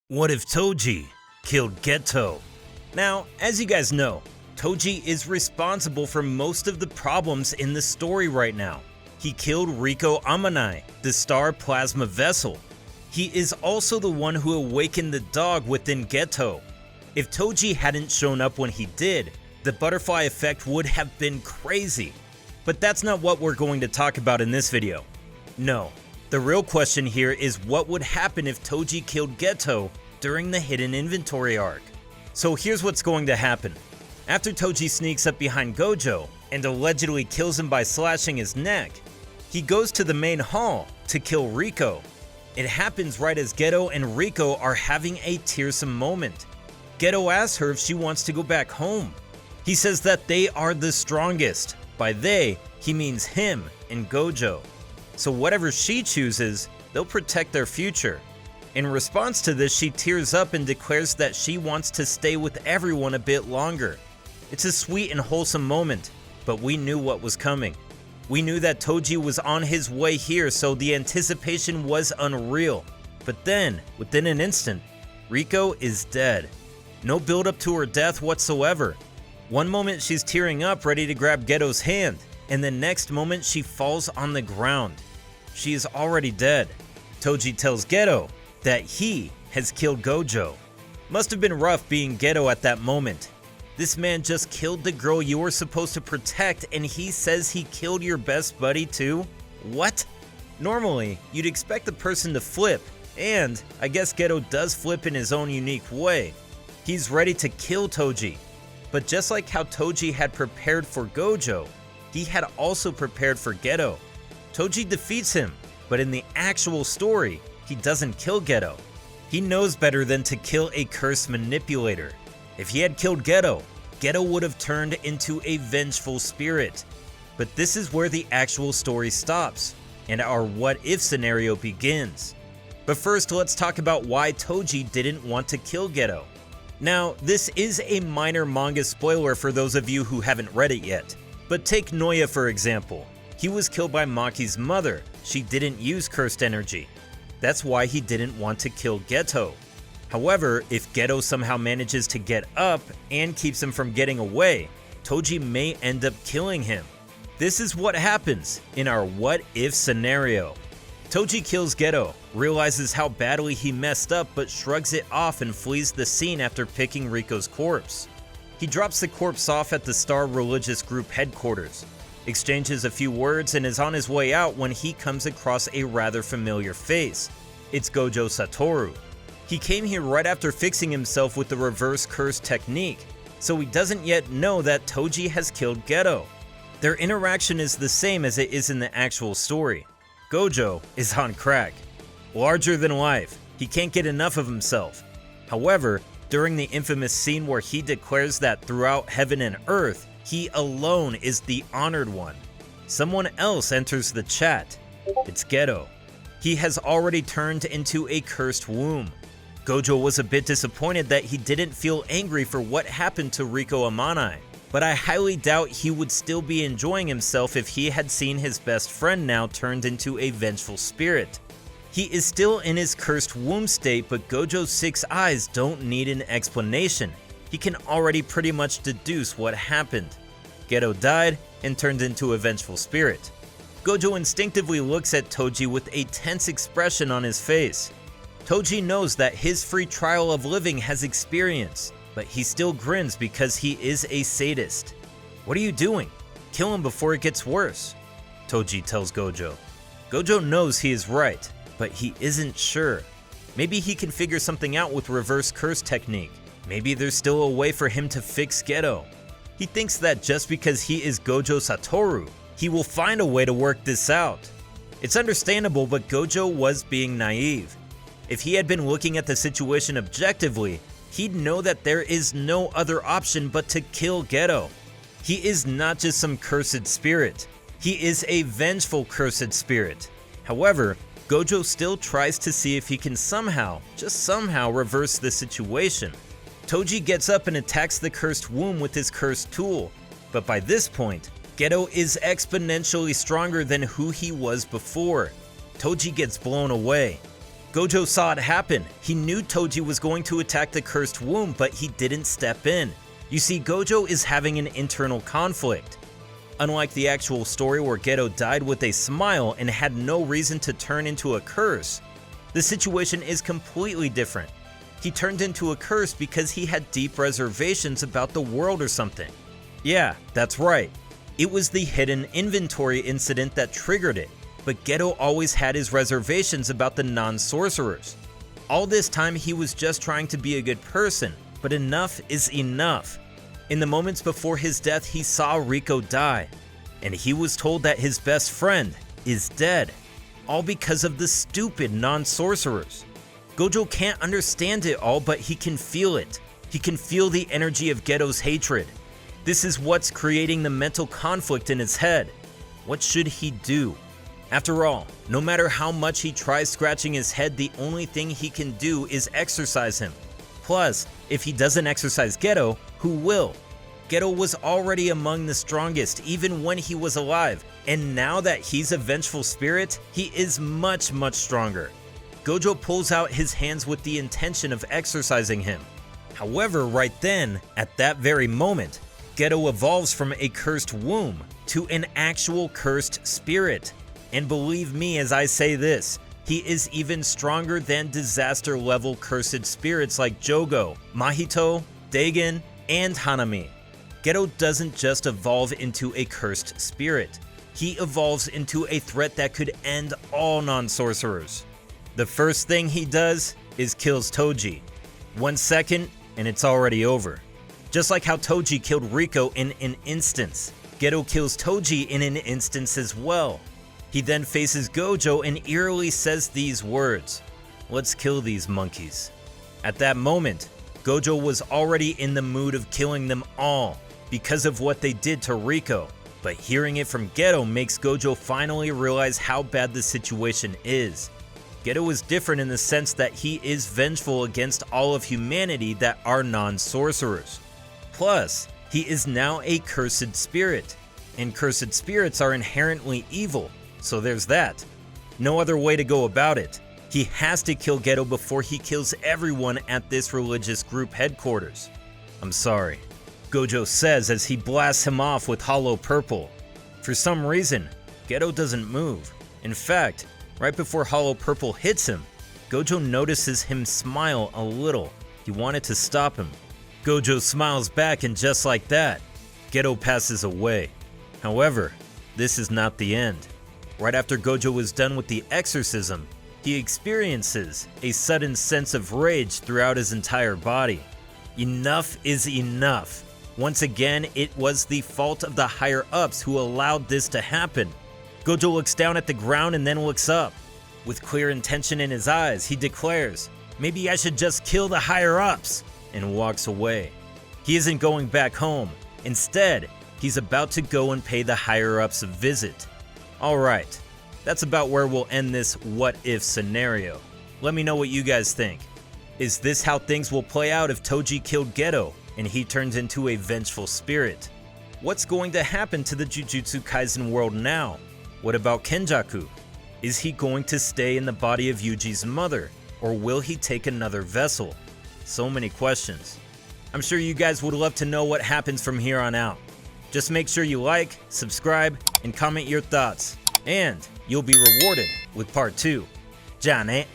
What if Toji killed Geto? Now, as you guys know, Toji is responsible for most of the problems in the story right now. He killed Riko Amanai, the star plasma vessel. He is also the one who awakened the dog within Geto. If Toji hadn't shown up when he did, the butterfly effect would have been crazy. But that's not what we're going to talk about in this video. No, the real question here is what would happen if Toji killed Geto during the hidden inventory arc. So here's what's going to happen. After Toji sneaks up behind Gojo and allegedly kills him by slashing his neck, he goes to the main hall to kill Riko. It happens right as Geto and Riko are having a tearsome moment. Geto asks her if she wants to go back home. He says that they are the strongest. By they, he means him and Gojo. So whatever she chooses, they'll protect their future. In response to this, she tears up and declares that she wants to stay with everyone a bit longer. It's a sweet and wholesome moment, but we knew what was coming. We knew that Toji was on his way here, so the anticipation was unreal. But then, within an instant, Riko is dead. No build up to her death whatsoever. One moment she's tearing up, ready to grab Geto's hand, and the next moment she falls on the ground. She is already dead. Toji tells Geto that he has killed Gojo. Must have been rough being Geto at that moment. This man just killed the girl you were supposed to protect, and he says he killed your best buddy too? What? Normally, you'd expect the person to flip, and I guess Geto does flip in his own unique way. He's ready to kill Toji. But just like how Toji had prepared for Gojo, he had also prepared for Geto. Toji defeats him, but in the actual story, he doesn't kill Geto. He knows better than to kill a cursed manipulator. If he had killed Geto, Geto would have turned into a vengeful spirit. But this is where the actual story stops, and our what-if scenario begins. But first, let's talk about why Toji didn't want to kill Geto. Now, this is a minor manga spoiler for those of you who haven't read it yet. But take Noya for example. He was killed by Maki's mother. She didn't use cursed energy. That's why he didn't want to kill Geto. However, if Geto somehow manages to get up and keeps him from getting away, Toji may end up killing him. This is what happens in our what-if scenario. Toji kills Geto, realizes how badly he messed up but shrugs it off and flees the scene after picking Riko's corpse. He drops the corpse off at the Star Religious Group headquarters, exchanges a few words, and is on his way out when he comes across a rather familiar face. It's Gojo Satoru. He came here right after fixing himself with the reverse curse technique, so he doesn't yet know that Toji has killed Geto. Their interaction is the same as it is in the actual story. Gojo is on crack. Larger than life, he can't get enough of himself. However, during the infamous scene where he declares that throughout heaven and earth, he alone is the honored one, someone else enters the chat. It's Geto. He has already turned into a cursed womb. Gojo was a bit disappointed that he didn't feel angry for what happened to Riko Amanai, but I highly doubt he would still be enjoying himself if he had seen his best friend now turned into a vengeful spirit. He is still in his cursed womb state, but Gojo's 6 eyes don't need an explanation. He can already pretty much deduce what happened. Geto died and turned into a vengeful spirit. Gojo instinctively looks at Toji with a tense expression on his face. Toji knows that his free trial of living has experience, but he still grins because he is a sadist. What are you doing? Kill him before it gets worse, Toji tells Gojo. Gojo knows he is right, but he isn't sure. Maybe he can figure something out with reverse curse technique. Maybe there's still a way for him to fix Geto. He thinks that just because he is Gojo Satoru, he will find a way to work this out. It's understandable, but Gojo was being naive. If he had been looking at the situation objectively, he'd know that there is no other option but to kill Geto. He is not just some cursed spirit. He is a vengeful cursed spirit. However, Gojo still tries to see if he can somehow, just somehow, reverse the situation. Toji gets up and attacks the cursed womb with his cursed tool, but by this point, Geto is exponentially stronger than who he was before. Toji gets blown away. Gojo saw it happen. He knew Toji was going to attack the cursed womb, but he didn't step in. You see, Gojo is having an internal conflict. Unlike the actual story where Geto died with a smile and had no reason to turn into a curse, the situation is completely different. He turned into a curse because he had deep reservations about the world or something. Yeah, that's right. It was the hidden inventory incident that triggered it, but Geto always had his reservations about the non-sorcerers. All this time he was just trying to be a good person, but enough is enough. In the moments before his death, he saw Riko die, and he was told that his best friend is dead, all because of the stupid non-sorcerers. Gojo can't understand it all, but he can feel it. He can feel the energy of Geto's hatred. This is what's creating the mental conflict in his head. What should he do? After all, no matter how much he tries scratching his head, the only thing he can do is exorcise him. Plus, if he doesn't exorcise Geto, who will? Geto was already among the strongest even when he was alive, and now that he's a vengeful spirit, he is much stronger. Gojo pulls out his hands with the intention of exorcising him. However, right then, at that very moment, Geto evolves from a cursed womb to an actual cursed spirit. And believe me as I say this, he is even stronger than disaster level cursed spirits like Jogo, Mahito, Dagon, and Hanami. Geto doesn't just evolve into a cursed spirit. He evolves into a threat that could end all non-sorcerers. The first thing he does is kills Toji. 1 second and it's already over. Just like how Toji killed Riko in an instance, Geto kills Toji in an instance as well. He then faces Gojo and eerily says these words, "Let's kill these monkeys." At that moment, Gojo was already in the mood of killing them all because of what they did to Riko. But hearing it from Geto makes Gojo finally realize how bad the situation is. Geto is different in the sense that he is vengeful against all of humanity that are non-sorcerers. Plus, he is now a cursed spirit, and cursed spirits are inherently evil, so there's that. No other way to go about it. He has to kill Geto before he kills everyone at this religious group headquarters. I'm sorry, Gojo says as he blasts him off with hollow purple. For some reason, Geto doesn't move. In fact, right before hollow purple hits him, Gojo notices him smile a little. He wanted to stop him. Gojo smiles back, and just like that, Geto passes away. However, this is not the end. Right after Gojo was done with the exorcism, he experiences a sudden sense of rage throughout his entire body. Enough is enough. Once again, it was the fault of the higher-ups who allowed this to happen. Gojo looks down at the ground and then looks up. With clear intention in his eyes, he declares, "Maybe I should just kill the higher-ups," and walks away. He isn't going back home. Instead, he's about to go and pay the higher-ups a visit. Alright, that's about where we'll end this what-if scenario. Let me know what you guys think. Is this how things will play out if Toji killed Geto and he turns into a vengeful spirit? What's going to happen to the Jujutsu Kaisen world now? What about Kenjaku? Is he going to stay in the body of Yuji's mother, or will he take another vessel? So many questions. I'm sure you guys would love to know what happens from here on out. Just make sure you like, subscribe, and comment your thoughts. And you'll be rewarded with part 2. じゃあね。